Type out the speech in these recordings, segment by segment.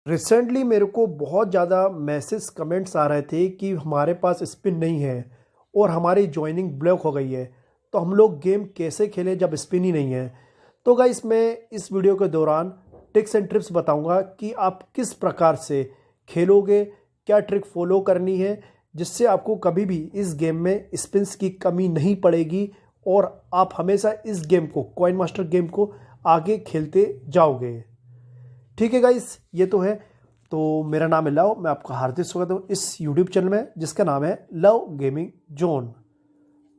Recently मेरे को बहुत ज़्यादा मैसेज कमेंट्स आ रहे थे कि हमारे पास स्पिन नहीं है और हमारी जॉइनिंग ब्लॉक हो गई है। तो हम लोग गेम कैसे खेलें जब स्पिन ही नहीं है। तो गाइस मैं इस वीडियो के दौरान टिप्स एंड ट्रिक्स बताऊंगा कि आप किस प्रकार से खेलोगे, क्या ट्रिक फॉलो करनी है जिससे आपको कभी भी इस गेम में स्पिन्स की कमी नहीं पड़ेगी और आप हमेशा इस गेम को, कॉइन मास्टर गेम को आगे खेलते जाओगे। ठीक है गाइस, ये तो है। तो मेरा नाम है लव, मैं आपका हार्दिक स्वागत हूँ इस यूट्यूब चैनल में जिसका नाम है लव गेमिंग जोन।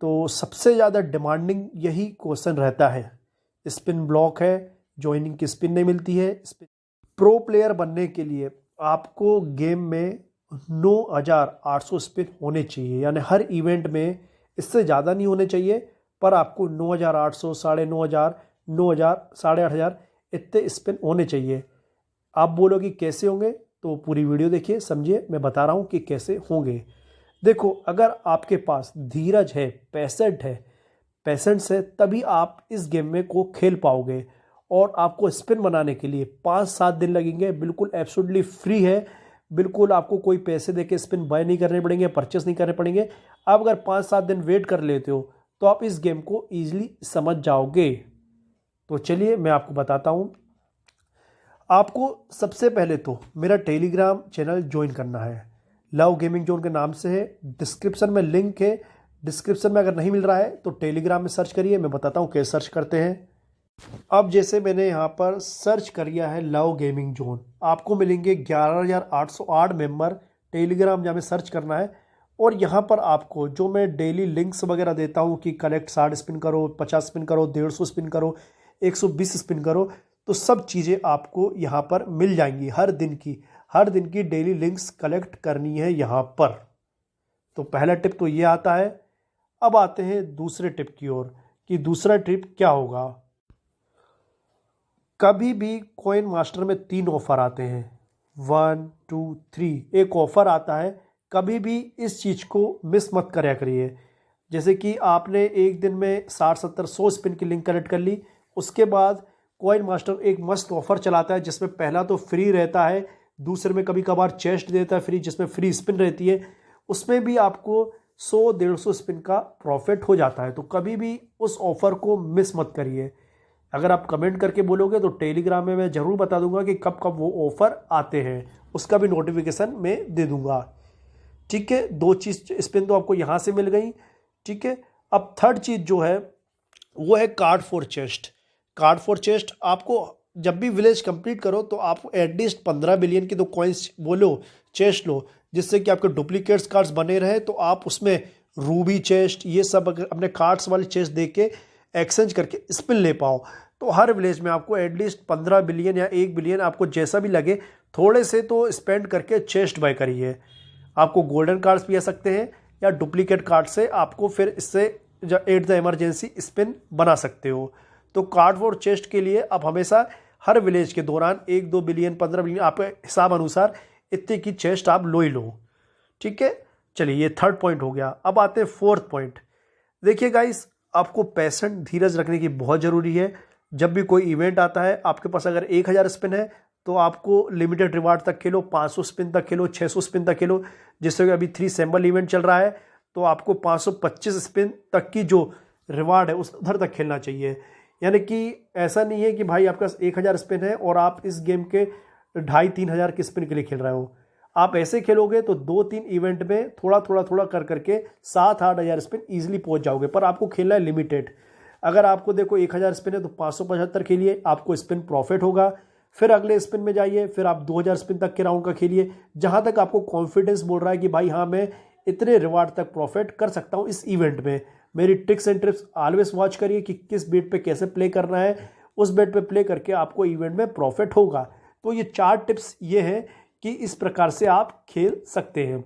तो सबसे ज़्यादा डिमांडिंग यही क्वेश्चन रहता है, स्पिन ब्लॉक है, जॉइनिंग की स्पिन नहीं मिलती है। प्रो प्लेयर बनने के लिए आपको गेम में 9800 स्पिन होने चाहिए, यानी हर इवेंट में इससे ज़्यादा नहीं होने चाहिए, पर आपको 9800, 9500, 9000, 8500 इतने स्पिन होने चाहिए। आप बोलोगे कैसे होंगे, तो पूरी वीडियो देखिए, समझिए, मैं बता रहा हूँ कि कैसे होंगे। देखो, अगर आपके पास धीरज है, पेशेंस है, तभी आप इस गेम में को खेल पाओगे। और आपको स्पिन बनाने के लिए 5-7 दिन लगेंगे, बिल्कुल एब्सोल्युटली फ्री है, बिल्कुल आपको कोई पैसे देके स्पिन बाय नहीं करने पड़ेंगे, परचेस नहीं करने पड़ेंगे। आप अगर 5-7 दिन वेट कर लेते हो तो आप इस गेम को ईजिली समझ जाओगे। तो चलिए मैं आपको बताता हूँ। आपको सबसे पहले तो मेरा टेलीग्राम चैनल ज्वाइन करना है, लव गेमिंग जोन के नाम से है। डिस्क्रिप्शन में लिंक है, डिस्क्रिप्शन में अगर नहीं मिल रहा है तो टेलीग्राम में सर्च करिए, मैं बताता हूँ कैसे सर्च करते हैं। अब जैसे मैंने यहाँ पर सर्च कर लिया है लव गेमिंग जोन, आपको मिलेंगे 11,808 मेंबर। टेलीग्राम जहाँ में सर्च करना है और यहाँ पर आपको जो मैं डेली लिंक्स वगैरह देता हूँ कि कलेक्ट 60 स्पिन करो, 50 स्पिन करो, 150 स्पिन करो, 120 स्पिन करो, तो सब चीज़ें आपको यहाँ पर मिल जाएंगी। हर दिन की डेली लिंक्स कलेक्ट करनी है यहाँ पर। तो पहला टिप तो ये आता है। अब आते हैं दूसरे टिप की ओर कि दूसरा टिप क्या होगा। कभी भी कॉइन मास्टर में 3 ऑफर आते हैं, 1, 2, 3 एक ऑफर आता है। कभी भी इस चीज़ को मिस मत करा करिए। जैसे कि आपने एक दिन में 60, 70, 100 स्पिन की लिंक कलेक्ट कर ली, उसके बाद कॉइन मास्टर एक मस्त ऑफर चलाता है जिसमें पहला तो फ्री रहता है, दूसरे में कभी कभार चेस्ट देता है फ्री, जिसमें फ्री स्पिन रहती है। उसमें भी आपको 100-150 स्पिन का प्रॉफिट हो जाता है। तो कभी भी उस ऑफर को मिस मत करिए। अगर आप कमेंट करके बोलोगे तो टेलीग्राम में मैं ज़रूर बता दूंगा कि कब कब वो ऑफ़र आते हैं, उसका भी नोटिफिकेशन मैं दे दूंगा। ठीक है, 2 चीज़ स्पिन तो आपको यहाँ से मिल गई। ठीक है, अब थर्ड चीज़ जो है वो है card for chest. Card for chest आपको जब भी विलेज कंप्लीट करो तो आप एटलीस्ट 15 बिलियन की तो कॉइन्स वो लो, चेस्ट लो, जिससे कि आपके डुप्लीकेट्स कार्ड्स बने रहे। तो आप उसमें रूबी चेस्ट, ये सब अगर अपने कार्ड्स वाले चेस्ट दे के एक्सचेंज करके स्पिन ले पाओ, तो हर विलेज में आपको एटलीस्ट 15 बिलियन या 1 बिलियन, आपको जैसा भी लगे थोड़े से तो स्पेंड करके चेस्ट बाय करिए। आपको गोल्डन कार्ड्स भी आ सकते हैं या डुप्लीकेट कार्ड से आपको फिर इससे एट द इमरजेंसी स्पिन बना सकते हो। तो कार्ड फॉर चेस्ट के लिए आप हमेशा हर विलेज के दौरान 1-2 बिलियन, 15 बिलियन, आपके हिसाब अनुसार इतने की चेस्ट आप लो ही लो। ठीक है, चलिए ये थर्ड पॉइंट हो गया। अब आते हैं फोर्थ पॉइंट। देखिए गाइस, आपको पैशन, धीरज रखने की बहुत ज़रूरी है। जब भी कोई इवेंट आता है, आपके पास अगर 1000 स्पिन है तो आपको लिमिटेड रिवार्ड तक खेलो, 500 स्पिन तक खेलो, 600 स्पिन तक खेलो। जिससे कि अभी 3 सैम्बल इवेंट चल रहा है तो आपको 525 स्पिन तक की जो रिवार्ड है उस उधर तक खेलना चाहिए। यानी कि ऐसा नहीं है कि भाई आपके पास 1000 स्पिन है और आप इस गेम के 2500-3000 के स्पिन के लिए खेल रहे हो। आप ऐसे खेलोगे तो 2-3 इवेंट में थोड़ा कर करके 7-8 हज़ार स्पिन ईजिली पहुंच जाओगे। पर आपको खेलना है लिमिटेड। अगर आपको देखो 1000 स्पिन है तो 575 खेलिए, आपको स्पिन प्रॉफिट होगा। फिर अगले स्पिन में जाइए, फिर आप 2000 स्पिन तक के राउंड का खेलिए, जहां तक आपको कॉन्फिडेंस बोल रहा है कि भाई हाँ, मैं इतने रिवार्ड तक प्रॉफिट कर सकता हूँ इस इवेंट में। मेरी tricks and trips always watch करिए कि किस बेट पे कैसे प्ले करना है, उस बेट पे प्ले करके आपको इवेंट में प्रॉफिट होगा। तो ये 4 टिप्स ये हैं कि इस प्रकार से आप खेल सकते हैं।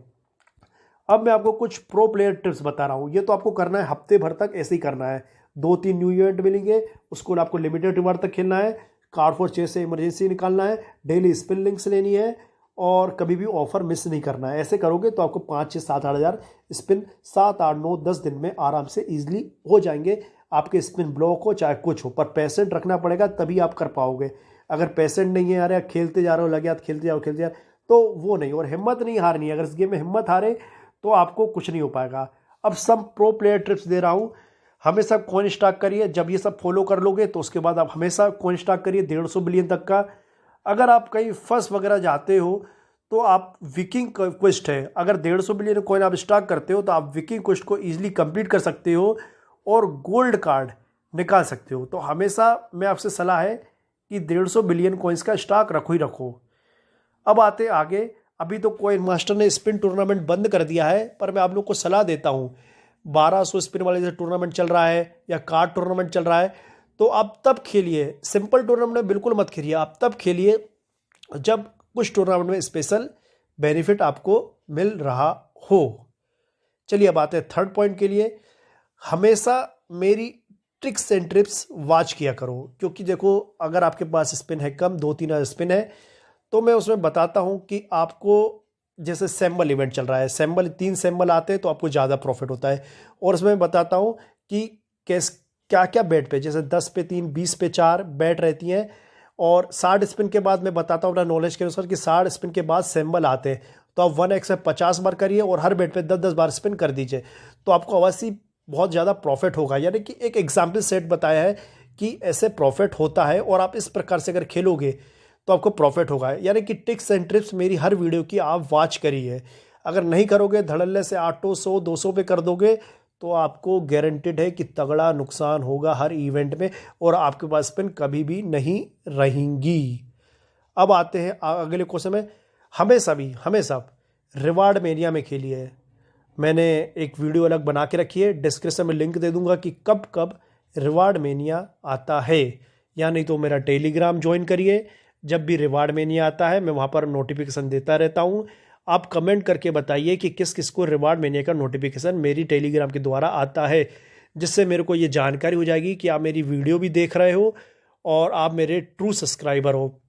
अब मैं आपको कुछ प्रो प्लेयर टिप्स बता रहा हूँ। ये तो आपको करना है हफ्ते भर तक, ऐसे ही करना है। 2-3 न्यू इवेंट मिलेंगे, उसको आपको लिमिटेड रिवार्ड तक खेलना है, कार्ड फॉर चेस से इमरजेंसी निकालना है, डेली स्पिन लिंक्स लेनी है और कभी भी ऑफर मिस नहीं करना है। ऐसे करोगे तो आपको 5-6-7-8 हज़ार स्पिन 7-8-9-10 दिन में आराम से ईजिली हो जाएंगे। आपके स्पिन ब्लॉक हो चाहे कुछ हो, पर पेशेंट रखना पड़ेगा तभी आप कर पाओगे। अगर पेशेंट नहीं है, अरे खेलते जा रहे हो, लगे हाथ खेलते जाओ खेलते जाओ, तो वो नहीं। और हिम्मत नहीं हारनी है, अगर इस गेम में हिम्मत हारे तो आपको कुछ नहीं हो पाएगा। अब सब प्रो प्लेयर टिप्स दे रहा हूँ। हमेशा कॉइन स्टॉक करिए, जब ये सब फॉलो कर लोगे तो उसके बाद आप हमेशा कॉइन स्टॉक करिए 150 बिलियन तक का। अगर आप कहीं फंस वगैरह जाते हो तो आप विकिंग क्वेस्ट है, अगर 150 बिलियन कॉइन आप स्टॉक करते हो तो आप विकिंग क्वेस्ट को ईजिली कंप्लीट कर सकते हो और गोल्ड कार्ड निकाल सकते हो। तो हमेशा मैं आपसे सलाह है कि 150 बिलियन कॉइन्स का स्टॉक रखो ही रखो। अब आते आगे। अभी तो कॉइन मास्टर ने स्पिन टूर्नामेंट बंद कर दिया है, पर मैं आप लोग को सलाह देता हूँ 1200 स्पिन वाले जैसे टूर्नामेंट चल रहा है या कार्ड टूर्नामेंट चल रहा है, तो आप तब खेलिए। सिंपल टूर्नामेंट में बिल्कुल मत खेलिए, आप तब खेलिए जब कुछ टूर्नामेंट में स्पेशल बेनिफिट आपको मिल रहा हो। चलिए अब आते हैं थर्ड पॉइंट के लिए। हमेशा मेरी ट्रिक्स एंड ट्रिप्स वॉच किया करो, क्योंकि देखो अगर आपके पास स्पिन है कम, 2-3 स्पिन है, तो मैं उसमें बताता हूं कि आपको, जैसे सैम्बल इवेंट चल रहा है, सैम्बल 3 सैम्बल आते हैं तो आपको ज़्यादा प्रॉफिट होता है। और उसमें बताता हूं कि क्या क्या बेट पे, जैसे 10 पे 3, 20 पे 4 बेट रहती हैं। और 60 स्पिन के बाद मैं बताता हूँ अपना नॉलेज के अनुसार कि 60 स्पिन के बाद सैम्बल आते हैं, तो आप 1x 50 बार करिए और हर बेट पे 10-10 बार स्पिन कर दीजिए, तो आपको अवश्य बहुत ज़्यादा प्रॉफिट होगा। यानी कि एक एग्जाम्पल सेट बताया है कि ऐसे प्रॉफिट होता है और आप इस प्रकार से अगर खेलोगे तो आपको प्रॉफिट होगा। यानी कि टिप्स एंड ट्रिप्स मेरी हर वीडियो की आप वॉच करिए। अगर नहीं करोगे, धड़ल्ले से 800, 100, 200 पे कर दोगे तो आपको गारंटेड है कि तगड़ा नुकसान होगा हर इवेंट में और आपके पास स्पिन कभी भी नहीं रहेंगी। अब आते हैं अगले क्वेश्चन में। हमेशा रिवार्ड मेनिया में खेलिए। मैंने एक वीडियो अलग बना के रखी है, डिस्क्रिप्शन में लिंक दे दूंगा कि कब कब रिवार्ड मेनिया आता है। या नहीं तो मेरा टेलीग्राम ज्वाइन करिए, जब भी रिवार्ड मेनिया आता है मैं वहाँ पर नोटिफिकेशन देता रहता हूँ। आप कमेंट करके बताइए कि किस किस को रिवार्ड मेनिया का नोटिफिकेशन मेरी टेलीग्राम के द्वारा आता है, जिससे मेरे को ये जानकारी हो जाएगी कि आप मेरी वीडियो भी देख रहे हो और आप मेरे ट्रू सब्सक्राइबर हो।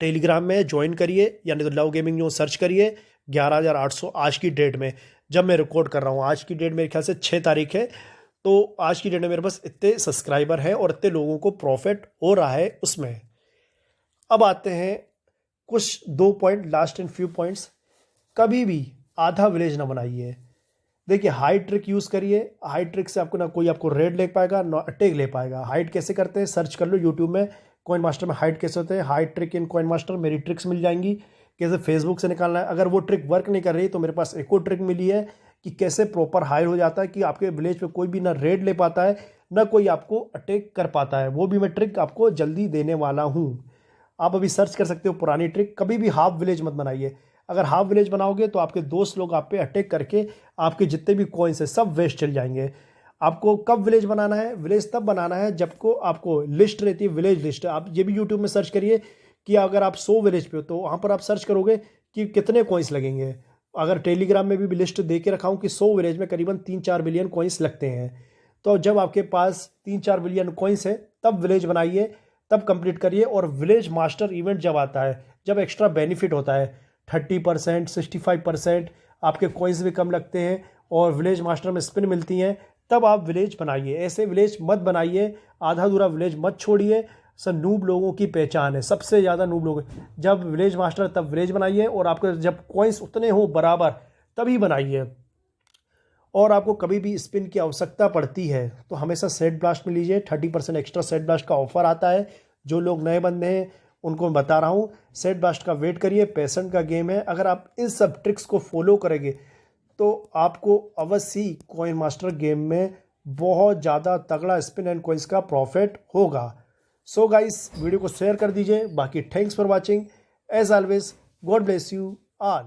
टेलीग्राम में ज्वाइन करिए, यानी तो लव गेमिंग न्यूज़ सर्च करिए। 11,800 आज की डेट में, जब मैं रिकॉर्ड कर रहा हूँ, आज की डेट मेरे ख्याल से 6 तारीख है, तो आज की डेट में मेरे पास इतने सब्सक्राइबर हैं और इतने लोगों को प्रॉफिट हो रहा है उसमें। अब आते हैं कुछ 2 point, last and few points. कभी भी आधा विलेज ना बनाइए। देखिए हाइड ट्रिक यूज़ करिए, हाइड ट्रिक से आपको ना कोई आपको रेड ले पाएगा ना अटैक ले पाएगा। हाइड कैसे करते हैं सर्च कर लो यूट्यूब में, कॉइन मास्टर में हाइड कैसे होते हैं, hide trick in coin master, मेरी ट्रिक्स मिल जाएंगी कैसे फेसबुक से निकालना है। अगर वो ट्रिक वर्क नहीं कर रही तो मेरे पास एक और ट्रिक मिली है कि कैसे प्रॉपर हाइड हो जाता है कि आपके विलेज पे कोई भी ना रेड ले पाता है ना कोई आपको अटैक कर पाता है। वो भी मैं ट्रिक आपको जल्दी देने वाला हूँ, आप अभी सर्च कर सकते हो पुरानी ट्रिक। कभी भी हाफ विलेज मत बनाइए, अगर हाफ विलेज बनाओगे तो आपके दोस्त लोग आप पे अटैक करके आपके जितने भी कॉइन्स है सब वेस्ट चल जाएंगे। आपको कब विलेज बनाना है, विलेज तब बनाना है जब को आपको लिस्ट रहती है, विलेज लिस्ट। आप ये भी यूट्यूब में सर्च करिए कि अगर आप 100 विलेज पे हो तो वहाँ पर आप सर्च करोगे कि कितने कॉइन्स लगेंगे। अगर टेलीग्राम में भी लिस्ट दे के रखा हूँ कि 100 विलेज में करीबन 3-4 बिलियन कॉइन्स लगते हैं। तो जब आपके पास 3-4 बिलियन कॉइन्स है तब विलेज बनाइए, तब कंप्लीट करिए। और विलेज मास्टर इवेंट जब आता है, जब एक्स्ट्रा बेनिफिट होता है 30%, 65%, आपके कॉइन्स भी कम लगते हैं और विलेज मास्टर में स्पिन मिलती हैं, तब आप विलेज बनाइए। ऐसे विलेज मत बनाइए, आधा अधूरा विलेज मत छोड़िए। सर नूब लोगों की पहचान है, सबसे ज़्यादा नूब लोग जब विलेज मास्टर, तब विलेज बनाइए और आपके जब कॉइन्स उतने हो बराबर तभी बनाइए। और आपको कभी भी स्पिन की आवश्यकता पड़ती है तो हमेशा सेट ब्लास्ट में लीजिए, 30% एक्स्ट्रा सेट ब्लास्ट का ऑफर आता है। जो लोग नए बंदे हैं उनको मैं बता रहा हूँ, सेट ब्लास्ट का वेट करिए, पेशेंट का गेम है। अगर आप इन सब ट्रिक्स को फॉलो करेंगे तो आपको अवश्य कॉइन मास्टर गेम में बहुत ज़्यादा तगड़ा स्पिन एंड कॉइन्स का प्रॉफिट होगा। सो गाइस वीडियो को शेयर कर दीजिए। बाकी thanks for watching, as always God bless you all.